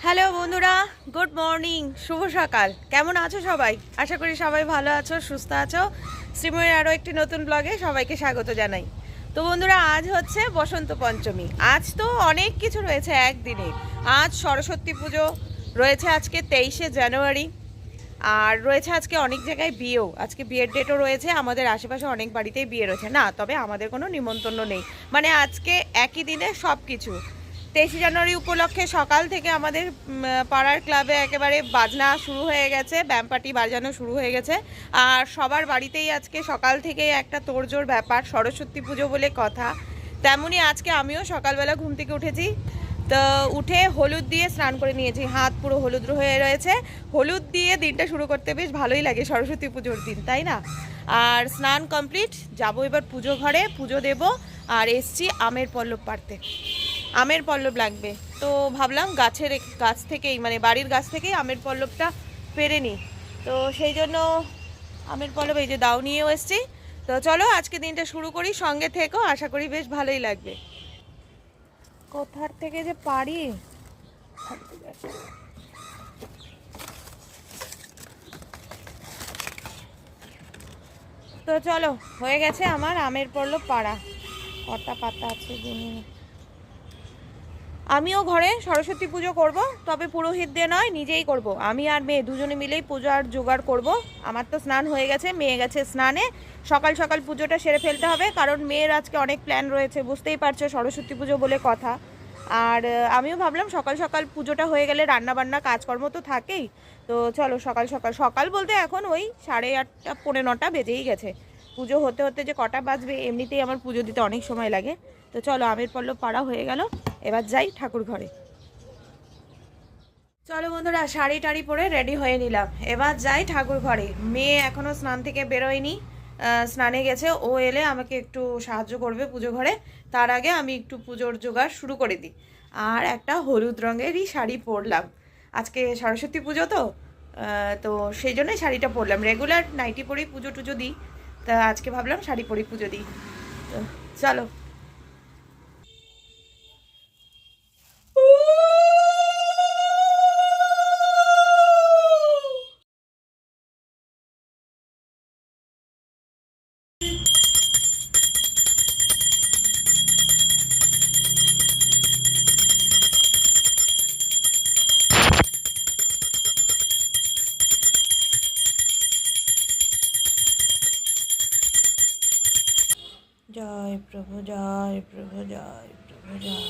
Hello বন্ধুরা, good morning, শুভ সকাল। কেমন আছো সবাই? আশা করি সবাই ভালো আছো, সুস্থ আছো। শ্রীময়ের আরও একটি নতুন ব্লগে সবাইকে স্বাগত জানাই। তো বন্ধুরা, আজ হচ্ছে বসন্ত পঞ্চমী। আজ তো অনেক কিছু রয়েছে একদিনে। আজ সরস্বতী পুজো রয়েছে, আজকে 23শে জানুয়ারি। আর রয়েছে আজকে অনেক জায়গায় বিয়েও, আজকে বিয়ের ডেটও রয়েছে। আমাদের আশেপাশে অনেক বাড়িতেই বিয়ে রয়েছে না, তবে আমাদের কোনো নিমন্ত্রণ নেই। মানে আজকে একই দিনে সব কিছু। 23শে জানুয়ারি উপলক্ষে সকাল থেকে আমাদের পাড়ার ক্লাবে একেবারে বাজনা শুরু হয়ে গেছে, ব্যামপার্টি বাজানো শুরু হয়ে গেছে। আর সবার বাড়িতেই আজকে সকাল থেকেই একটা তোড়জোড় ব্যাপার, সরস্বতী পুজো বলে কথা। তেমনই আজকে আমিও সকালবেলা ঘুম থেকে উঠেছি, তো উঠে হলুদ দিয়ে স্নান করে নিয়েছি। হাত পুরো হলুদ হয়ে রয়েছে। হলুদ দিয়ে দিনটা শুরু করতে বেশ ভালোই লাগে সরস্বতী পুজোর দিন, তাই না? আর স্নান কমপ্লিট, যাবো এবার পুজো ঘরে, পুজো দেব। আর এসছি আমের পল্লব পাড়তে, আমের পল্লব লাগবে। তো ভাবলাম গাছ থেকেই, মানে বাড়ির গাছ থেকেই আমের পল্লবটা পেরে নিই। তো সেই জন্য আমের পল্লব এই যে দাও নিয়েও এসছি। তো চলো আজকে দিনটা শুরু করি, সঙ্গে থেকো, আশা করি বেশ ভালোই লাগবে। কোথার থেকে যে পারি। তো চলো, হয়ে গেছে আমার আমের পল্লব পাড়া। কটা পাতা আছে গুনি। আমিও ঘরে সরস্বতী পুজো করব, তবে পুরোহিত দিয়ে নয়, নিজেই করব। আমি আর মেয়ে দুজনে মিলেই পূজার জোগাড় করব। আমার তো স্নান হয়ে গেছে, মেয়ে গেছে স্নানে। সকাল সকাল পুজোটা সেরে ফেলতে হবে, কারণ মেয়ের আজকে অনেক প্ল্যান রয়েছে, বুঝতেই পারছো, সরস্বতী পুজো বলে কথা। আর আমিও ভাবলাম সকাল সকাল পুজোটা হয়ে গেলে রান্নাবান্না কাজকর্ম তো থাকেই। তো চলো সকাল সকাল, সকাল বলতে এখন ওই 8:30 পৌনে 9টা বেজেই গেছে। পুজো হতে হতে যে কটা বাজবে, এমনিতেই আমার পুজো দিতে অনেক সময় লাগে। তো চলো, আমের পল্লব পাড়া হয়ে গেল, এবার যাই ঠাকুর ঘরে। চলো বন্ধুরা, শাড়ি টাড়ি পরে রেডি হয়ে নিলাম, এবার যাই ঠাকুর ঘরে। মেয়ে এখনো স্নান থেকে বেরোয়নি, স্নানে গেছে। ও এলে আমাকে একটু সাহায্য করবে পুজো ঘরে। তার আগে আমি একটু পুজোর জোগাড় শুরু করে দিই। আর একটা হলুদ রঙেরই শাড়ি পরলাম, আজকে সরস্বতী পুজো তো। তো সেই জন্যই শাড়িটা পরলাম। রেগুলার নাইটি পরেই পুজো টুজো দিই, তা আজকে ভাবলাম শাড়ি পরেই পুজো দিই। তো চলো। জয় প্রভু, জয় প্রভু, জয় প্রভু, জয়।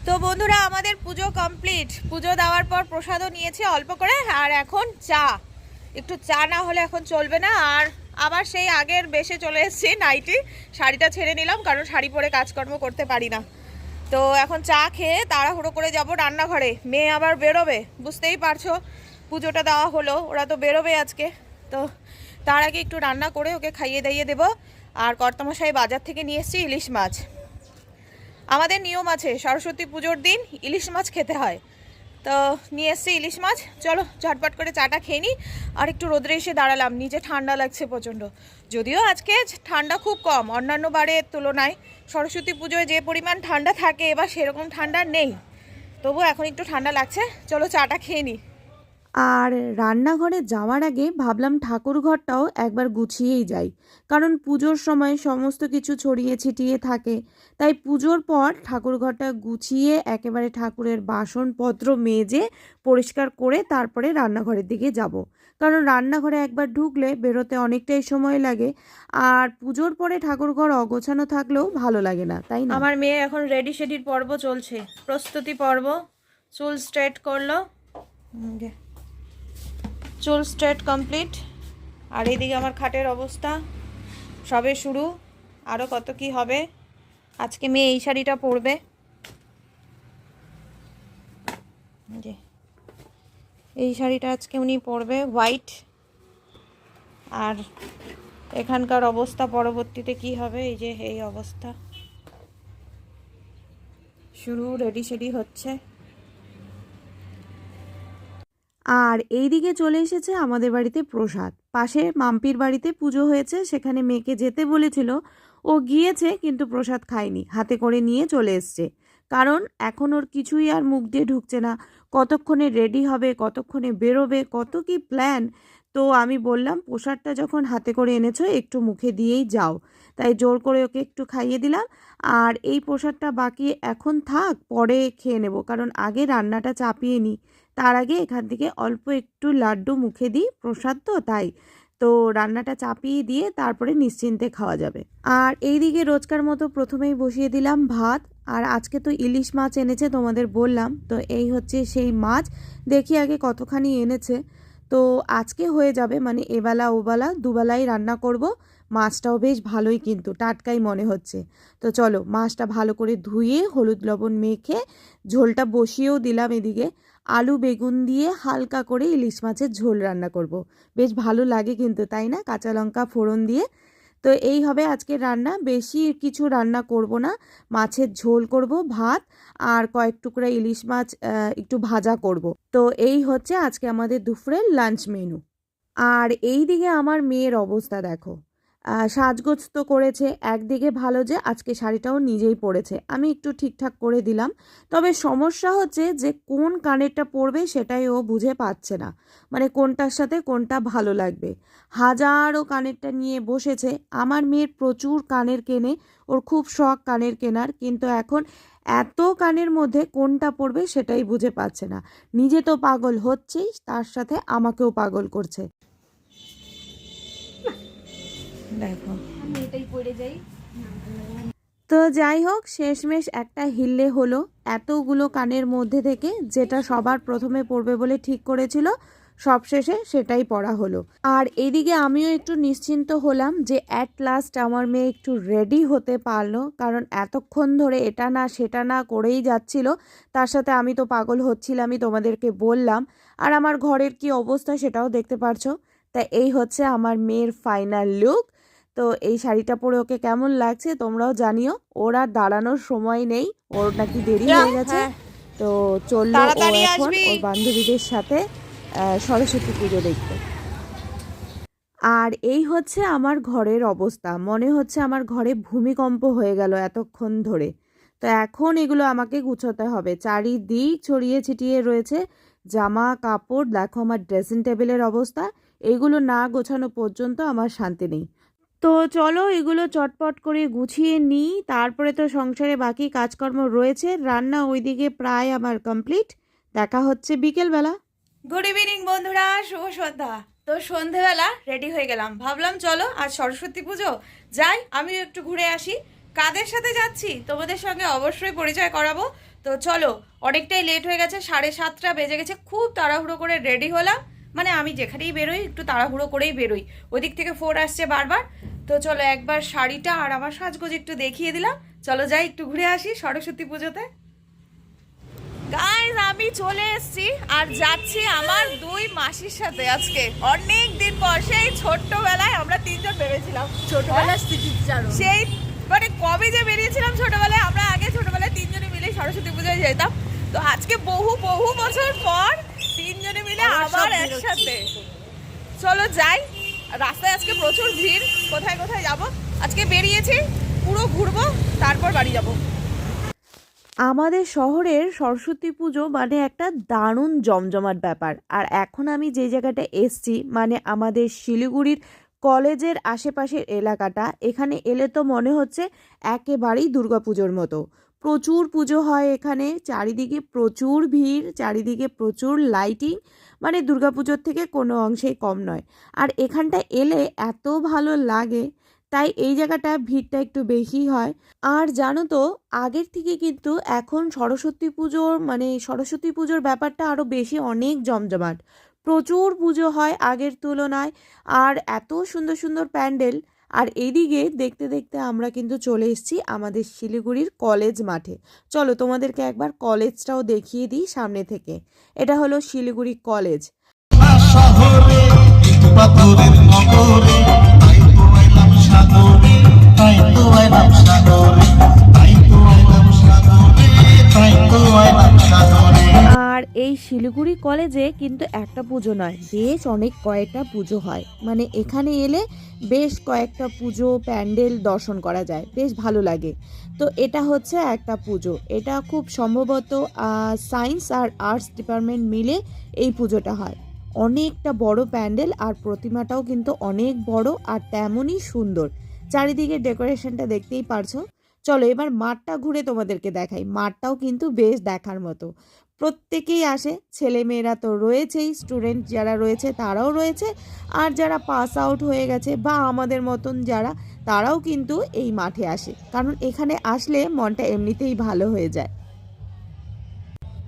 তো বন্ধুরা, আমাদের পুজো কমপ্লিট। পুজো দেওয়ার পর প্রসাদও নিয়েছি অল্প করে, আর এখন চা। একটু চা না হলে এখন চলবে না। আর আবার সেই আগের বেশে চলে এসেছি, নাইটি। শাড়িটা ছেড়ে নিলাম, কারণ শাড়ি পরে কাজকর্ম করতে পারি না। তো এখন চা খেয়ে তাড়াহুড়ো করে যাব রান্নাঘরে। মেয়ে আবার বেরোবে, বুঝতেই পারছো, পুজোটা দেওয়া হলো, ওরা তো বেরোবে আজকে। তো তার আগে একটু রান্না করে ওকে খাইয়ে দাইয়ে দেবো। আর কর্তামশাই বাজার থেকে নিয়ে এসেছি ইলিশ মাছ। আমাদের নিয়ম আছে, সরস্বতী পুজোর দিন ইলিশ মাছ খেতে হয়। তো নিয়ে এসছি ইলিশ মাছ। চলো ঝটপট করে চাটা খেয়ে নিই। আর একটু রোদ্রে এসে দাঁড়ালাম, নিচে ঠান্ডা লাগছে প্রচণ্ড। যদিও আজকে ঠান্ডা খুব কম অন্যান্য বারের তুলনায়। সরস্বতী পুজোয় যে পরিমাণ ঠান্ডা থাকে, এবার সেরকম ঠান্ডা নেই। তবু এখন একটু ঠান্ডা লাগছে, চলো চাটা খেয়ে নিই। আর রান্নাঘরে যাওয়ার আগে ভাবলাম ঠাকুর ঘরটাও একবার গুছিয়েই যাই, কারণ পুজোর সময় সমস্ত কিছু ছড়িয়ে ছিটিয়ে থাকে। তাই পুজোর পর ঠাকুর ঘরটা গুছিয়ে একেবারে ঠাকুরের বাসনপত্র মেজে পরিষ্কার করে তারপরে রান্নাঘরের দিকে যাব, কারণ রান্নাঘরে একবার ঢুকলে বেরোতে অনেকটাই সময় লাগে। আর পুজোর পরে ঠাকুর ঘর অগোছানো থাকলেও ভালো লাগে না, তাই না? আমার মেয়ে এখন রেডি শেডির পর্ব চলছে, প্রস্তুতি পর্ব। চুল স্ট্রেট করলো, চুল স্ট্রেট কমপ্লিট। আর এইদিকে আমার খাটের অবস্থা সবে শুরু, আরও কত কি হবে। আজকে মেয়ে এই শাড়িটা পরবে, যে এই শাড়িটা আজকে উনি পরবে, হোয়াইট। আর এখানকার অবস্থা পরবর্তীতে কি হবে, এই যে এই অবস্থা শুরু, রেডি শেডি হচ্ছে। আর এইদিকে চলে এসেছে আমাদের বাড়িতে প্রসাদ। পাশে মাম্পির বাড়িতে পুজো হয়েছে, সেখানে মেয়েকে যেতে বলেছিল, ও গিয়েছে কিন্তু প্রসাদ খায়নি, হাতে করে নিয়ে চলে এসছে। কারণ এখন ওর কিছুই আর মুখ দিয়ে ঢুকছে না, কতক্ষণে রেডি হবে, কতক্ষণে বেরোবে, কত কি প্ল্যান। তো আমি বললাম প্রসাদটা যখন হাতে করে এনেছো একটু মুখে দিয়েই যাও, তাই জোর করে ওকে একটু খাইয়ে দিলাম। আর এই প্রসাদটা বাকি এখন থাক, পরে খেয়ে নেব, কারণ আগে রান্নাটা চাপিয়ে নিই, তার আগে এখান থেকে অল্প একটু লাড্ডু মুখে দিই, প্রসাদ তো তাই। তো রান্নাটা চাপিয়ে দিয়ে তারপরে নিশ্চিন্তে খাওয়া যাবে। আর এইদিকে রোজকার মতো প্রথমেই বসিয়ে দিলাম ভাত। আর আজকে তো ইলিশ মাছ এনেছে, তোমাদের বললাম তো, এই হচ্ছে সেই মাছ। দেখি আগে কতখানি এনেছে। তো আজকে হয়ে যাবে, মানে এবেলা ওবেলা দুবেলাই রান্না করব। মাছটাও বেশ ভালোই, কিন্তু টাটকাই মনে হচ্ছে। তো চলো মাছটা ভালো করে ধুয়ে হলুদ লবণ মেখে ঝোলটা বসিয়েও দিলাম। এদিকে আলু বেগুন দিয়ে হালকা করে ইলিশ মাছের ঝোল রান্না করব। বেশ ভালো লাগে কিন্তু, তাই না? কাঁচা লঙ্কা ফোড়ন দিয়ে। তো এই হবে আজকে রান্না, বেশি কিছু রান্না করব না। মাছের ঝোল করব, ভাত আর কয়েক টুকরা ইলিশ মাছ একটু ভাজা করব। তো এই হচ্ছে আজকে আমাদের দুপুরের লাঞ্চ মেনু। আর এই দিকে আমার মেয়ের অবস্থা দেখো, সাজগোজ তো করেছে, একদিকে ভালো যে আজকে শাড়িটাও নিজেই পরেছে, আমি একটু ঠিকঠাক করে দিলাম। তবে সমস্যা হচ্ছে যে কোন কানেরটা পরবে সেটাই ও বুঝে পাচ্ছে না, মানে কোনটার সাথে কোনটা ভালো লাগবে। হাজারো কানেরটা নিয়ে বসেছে। আমার মেয়ের প্রচুর কানের কেনে, ওর খুব শখ কানের কেনার, কিন্তু এখন এত কানের মধ্যে কোনটা পরবে সেটাই বুঝে পাচ্ছে না। নিজে তো পাগল হচ্ছেই, তার সাথে আমাকেও পাগল করছে। দেখো আমি এটাই পরে যাই। তো যাই হোক, শেষমেশ একটা হিললে হলো। এতগুলো কানের মধ্যে থেকে যেটা সবার প্রথমে পড়বে বলে ঠিক করেছিল, সবশেষে সেটাই পড়া হলো। আর এদিকে আমিও একটু নিশ্চিন্ত হলাম যে অ্যাট লাস্ট আমার মেয়ে একটু রেডি হতে পারলো, কারণ এতক্ষণ ধরে এটা না সেটা না করেই যাচ্ছিল। তার সাথে আমি তো পাগল হচ্ছিলামই, তোমাদেরকে বললাম। আর আমার ঘরের কি অবস্থা সেটাও দেখতে পারছো। তা এই হচ্ছে আমার মেয়ের ফাইনাল লুক। তো এই শাড়িটা পরে ওকে কেমন লাগছে তোমরাও জানিও। ওর আর দাঁড়ানোর সময় নেই, ওর নাকি দেরি হয়ে গেছে। তো চললো ও তাড়াতাড়ি এখন আসবি। ওর বান্ধবীদের সাথে সরস্বতী পুজো দেখতে। আর এই হচ্ছে আমার ঘরের অবস্থা, মনে হচ্ছে আমার ঘরে ভূমিকম্প হয়ে গেল এতক্ষণ ধরে। তো এখন এগুলো আমাকে গুছোতে হবে, চারিদিক ছড়িয়ে ছিটিয়ে রয়েছে জামা কাপড়। দেখো আমার ড্রেসিং টেবিলের অবস্থা, এগুলো না গোছানো পর্যন্ত আমার শান্তি নেই। তো চলো এগুলো চটপট করে গুছিয়ে নিই, তারপরে তো সংসারে বাকি কাজকর্ম রয়েছে। রান্না ওইদিকে প্রায় আমার কমপ্লিট। দেখা হচ্ছে বিকেলবেলা। গুড ইভিনিং বন্ধুরা, শুভ সন্ধ্যা। তো সন্ধেবেলা রেডি হয়ে গেলাম, ভাবলাম চলো আজ সরস্বতী পুজো, যাই আমিও একটু ঘুরে আসি। কাদের সাথে যাচ্ছি তোমাদের সঙ্গে অবশ্যই পরিচয় করাবো। তো চলো, অনেকটাই লেট হয়ে গেছে, 7:30 বেজে গেছে। খুব তাড়াহুড়ো করে রেডি হলাম, মানে আমি যেখানেই বেরোই একটু তাড়াহুড়ো করেই বেরোই, ওদিক থেকে ফোন আসছে বারবার। তো চলো একবার শাড়িটা আর আমার সাজগোজ একটু দেখিয়ে দিলাম। চলো যাই একটু ঘুরে আসি সরস্বতী পুজোতে। গাইস আমি চলে এসেছি আর যাচ্ছি আমার দুই মাসির সাথে। আজকে অনেক দিন পর, সেই ছোট্টবেলায় আমরা তিনজন বেরিয়েছিলাম, ছোটবেলার স্মৃতিচারণ। সেই মানে কবে যে বেরিয়েছিলাম ছোটবেলায়। আমরা আগে ছোটবেলায় তিনজনে মিলে সরস্বতী পুজোয় যেতাম। তো আজকে বহু বহু বছর পর তিনজনে মিলে আবার একসাথে। চলো যাই, রাস্তায় আজকে প্রচুর ভিড়, কোথায় কোথায় যাব। আজকে বেরিয়েছি, পুরো ঘুরবো, তারপর বাড়ি যাব। আমাদের শহরের সরস্বতী পুজো মানে একটা দারুণ জমজমাট ব্যাপার। আর এখন আমি যে জায়গাটা এসছি, মানে আমাদের শিলিগুড়ির কলেজের আশেপাশের এলাকাটা, এখানে এলে তো মনে হচ্ছে একেবারেই দুর্গাপুজোর মতো। প্রচুর পুজো হয় এখানে, চারিদিকে প্রচুর ভিড়, চারিদিকে প্রচুর লাইটিং, মানে দুর্গাপুজোর থেকে কোনো অংশেই কম নয়। আর এখানটা এলে এত ভালো লাগে, তাই এই জায়গাটা ভিড়টা একটু বেশি হয়। আর জানো তো, আগের থেকে কিন্তু এখন সরস্বতী পুজোর ব্যাপারটা আরও বেশি, অনেক জমজমাট। প্রচুর পুজো হয় আগের তুলনায়, আর এত সুন্দর সুন্দর প্যান্ডেল। আর এইদিকে দেখতে দেখতে আমরা কিন্তু চলে এসেছি আমাদের শিলিগুড়ির কলেজ মাঠে। চলো তোমাদেরকে একবার কলেজটাও দেখিয়ে দিই সামনে থেকে। এটা হলো শিলিগুড়ি কলেজ। শহরে পাথরের নগরে তাই তো আইলাম সাগরে, তাই তো আইলাম সাগরে, তাই তো আইলাম সাগরে, তাই তো আইলাম সাগরে। আর এই শিলিগুড়ি কলেজে কিন্তু একটা পুজো নয়, বেশ অনেক কয়েকটা পুজো হয়। মানে এখানে এলে বেশ কয়েকটা পুজো প্যান্ডেল দর্শন করা যায়, বেশ ভালো লাগে। তো এটা হচ্ছে একটা পুজো, এটা খুব সম্ভবত সায়েন্স আর আর্টস ডিপার্টমেন্ট মিলে এই পুজোটা হয়। অনেকটা বড় প্যান্ডেল আর প্রতিমাটাও কিন্তু অনেক বড় আর তেমনই সুন্দর। চারিদিকে ডেকোরেশনটা দেখতেই পারছো। চলো এবার মাঠটা ঘুরে তোমাদেরকে দেখাই। মাঠটাও কিন্তু বেশ দেখার মতো, প্রত্যেকেই আসে, ছেলেমেয়েরা তো রয়েছেই, স্টুডেন্ট যারা রয়েছে তারাও রয়েছে, আর যারা পাস আউট হয়ে গেছে বা আমাদের মতন যারা, তারাও কিন্তু এই মাঠে আসে, কারণ এখানে আসলে মনটা এমনিতেই ভালো হয়ে যায়।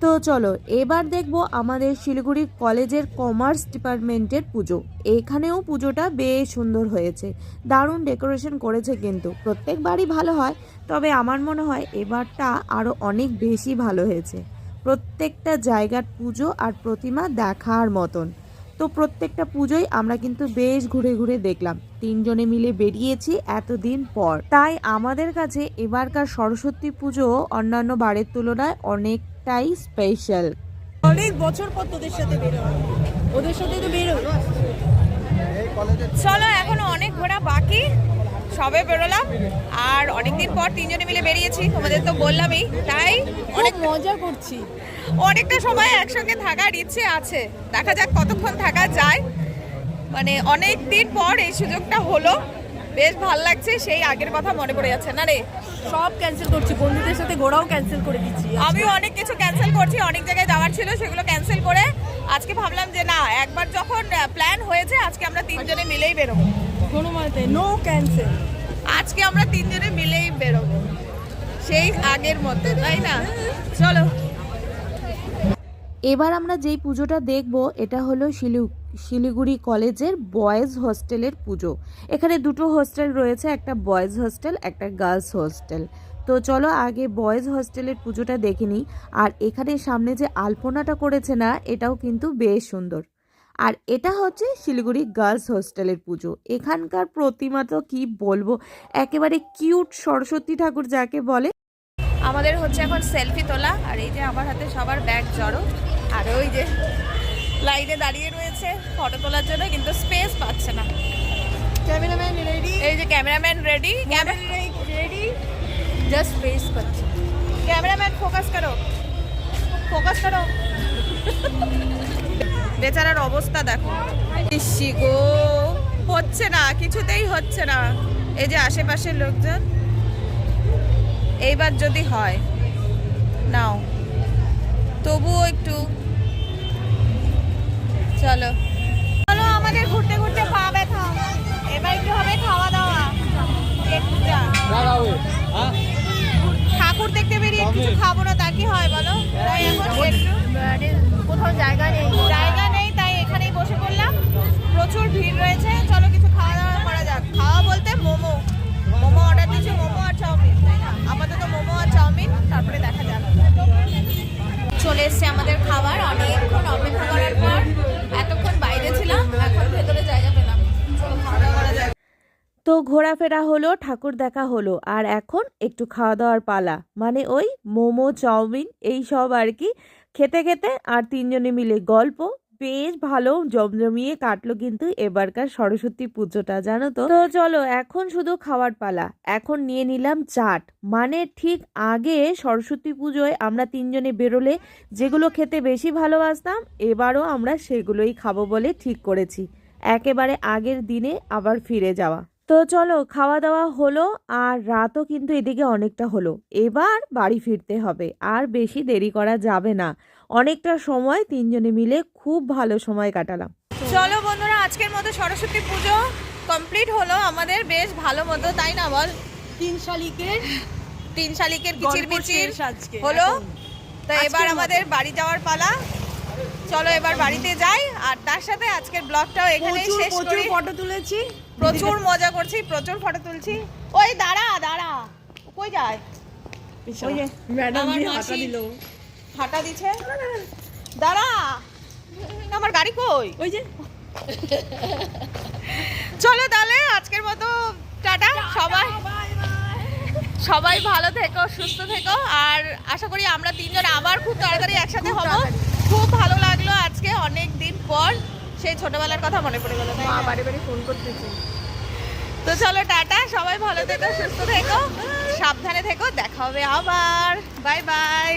তো চলো এবার দেখবো আমাদের শিলিগুড়ি কলেজের কমার্স ডিপার্টমেন্টের পুজো। এখানেও পুজোটা বেশ সুন্দর হয়েছে, দারুণ ডেকোরেশন করেছে, কিন্তু প্রত্যেকবারই ভালো হয়, তবে আমার মনে হয় এবারটা আরও অনেক বেশি ভালো হয়েছে। প্রত্যেকটা জায়গার পুজো আর প্রতিমা দেখার মতন। তো প্রত্যেকটা পুজোই আমরা কিন্তু বেশ ঘুরে ঘুরে দেখলাম, 3 জনে মিলে বেরিয়েছি এতদিন পর। তাই আমাদের কাছে এবারকার সরস্বতী পুজো অন্যান্য বারের তুলনায় অনেকটাই স্পেশাল। অনেক বছর পর তোদের সাথে বেরো, ওদের সাথে তো বেরো। চলো এখনো অনেক ঘোরা বাকি, সবে বেরোলাম আর অনেকদিন পর 3 জনে মিলে বেরিয়েছি, তোমাদের তো বললামই। তাই অনেক মজা করছি, অনেকটা সময় একসঙ্গে থাকার ইচ্ছে আছে, দেখা যাক কতক্ষণ থাকা যায়। মানে অনেক দিন পর এই সুযোগটা হলো, বেশ ভাল লাগছে, সেই আগের কথা মনে পড়ে যাচ্ছে না রে। সব ক্যান্সেল করছি, বন্ধুদের সাথে ঘোরাও ক্যান্সেল করে দিচ্ছি। আমিও অনেক কিছু ক্যান্সেল করছি, অনেক জায়গায় যাওয়ার ছিল সেগুলো ক্যান্সেল করে আজকে ভাবলাম যে না, একবার যখন প্ল্যান হয়েছে আজকে আমরা 3 জনে মিলেই বেরোবো। কোনো মতে নো ক্যান্সেল, আজকে আমরা 3 জনে মিলেই বেরোবো সেই আগের মতো, তাই না? চলো এবার আমরা যেই পুজোটা দেখব এটা হলো শিলিগুড়ি কলেজের বয়েজ হোস্টেলের পুজো। এখানে দুটো হোস্টেল রয়েছে, একটা বয়েজ হোস্টেল, একটা গার্লস হোস্টেল। তো চলো আগে বয়েজ হোস্টেলের পুজোটা দেখে নিই। আর এখানে সামনে যে আলপনাটা করেছে না, এটাও কিন্তু বেশ সুন্দর। আর এটা হচ্ছে শিলিগুড়ি গার্লস হোস্টেলের পুজো। এখানকার প্রতিমা তো কি বলবো, একেবারে কিউট সরস্বতী ঠাকুর যাকে বলে। আমাদের হচ্ছে এখন সেলফি তোলা, আর এই যে আমার হাতে সবার ব্যাগ জড়ো, আর ওই যে লাইনে দাঁড়িয়ে রয়েছে ফটো তোলার জন্য, কিন্তু স্পেস পাচ্ছে না। ক্যামেরাম্যান রেডি, এই যে cameraman ready, ready, just space পাচ্ছি। ক্যামেরাম্যান ফোকাস করো, ফোকাস করো। বেচারার অবস্থা দেখো, ইসি গো, হচ্ছে না, কিছুতেই হচ্ছে না। এই যে আশেপাশের লোকজন, এইবার যদি হয় নাও, তবুও একটু চলো চলো, আমাদের ঘুরতে ঘুরতে পা ব্যথা, এবার একটু হবে খাওয়া দাওয়া। ঠাকুর দেখতে বেরিয়ে কিছু খাবো না তা কি হয় বলো? তাই এখন কোথাও জায়গা নেই, জায়গা নেই, তাই এখানেই বসে পড়লাম। প্রচুর ভিড় রয়েছে, চলো কিছু খাওয়া দাওয়া করা যাক। খাওয়া বলতে মোমো অর্ডার দিয়েছি, মোমো আর চাউমিন, তাই না? আপাতত মোমো আর চাউমিন, তারপরে দেখা যাক। চলে এসছে আমাদের খাবার, অনেকক্ষণ অপেক্ষা করার পর। এতক্ষণ বাইরে ছিলাম, এখন ভেতরে জায়গা পেলাম। চলো খাওয়া দাওয়া করা যাক। তো ঘোরাফেরা হলো, ঠাকুর দেখা হলো, আর এখন একটু খাওয়া দাওয়ার পালা। মানে ওই মোমো চাউমিন এই সব আর কি খেতে খেতে আর 3 জনে মিলে গল্প, বেশ ভালো জমজমিয়ে কাটলো কিন্তু এবারকার সরস্বতী পুজোটা, জানো তো। তো চলো এখন শুধু খাওয়ার পালা। এখন নিয়ে নিলাম চাট। মানে ঠিক আগে সরস্বতী পুজোয় আমরা 3 জনে বেরোলে যেগুলো খেতে বেশি ভালোবাসতাম, এবারও আমরা সেগুলোই খাবো বলে ঠিক করেছি, একেবারে আগের দিনে আবার ফিরে যাওয়া। তো চলো খাওয়া দাওয়া হলো, আর রাতও কিন্তু এদিকে অনেকটা হলো, এবার বাড়ি ফিরতে হবে, আর বেশি দেরি করা যাবে না। অনেকটা সময় 3 জনে মিলে খুব ভালো সময় কাটালাম। চলো বন্ধুরা, আজকের মতো সরস্বতী পুজো কমপ্লিট হলো আমাদের বেশ ভালো মতো, তাই না বল? 3 শালিকের কিচির মিচির আজকে হলো। তো আজকের এবার মতো। আমাদের বাড়ি যাওয়ার পালা। চলো এবার বাড়িতে যাই, আর তার সাথে আজকের ব্লগটাও এখানেই শেষ করি। ফটো তুলেছি, প্রচুর মজা করছি, প্রচুর ফটো তুলছি। ওই দাঁড়া কই যায়? ওই যে ম্যাডাম আমার দিয়ে হাঁটা মাসি দিল, হাঁটা দিচ্ছে, দাঁড়া, আমার গাড়ি কই? ওই যে। চলো তাহলে আজকের মতো টাটা। সবাই ভালো থেকো, সুস্থ থেকো, আর আশা করি আমরা 3 জন আবার খুব তাড়াতাড়ি একসাথে হব। খুব ভালো লাগলো আজকে অনেক দিন পর সেই ছোটবেলার কথা মনে পড়ে গেল। মা বাড়ি বাড়ি ফোন করতেছি। তো চলো টাটা, সবাই ভালো থেকো, সুস্থ থেকো, সাবধানে থেকো, দেখা হবে আবার, বাই বাই।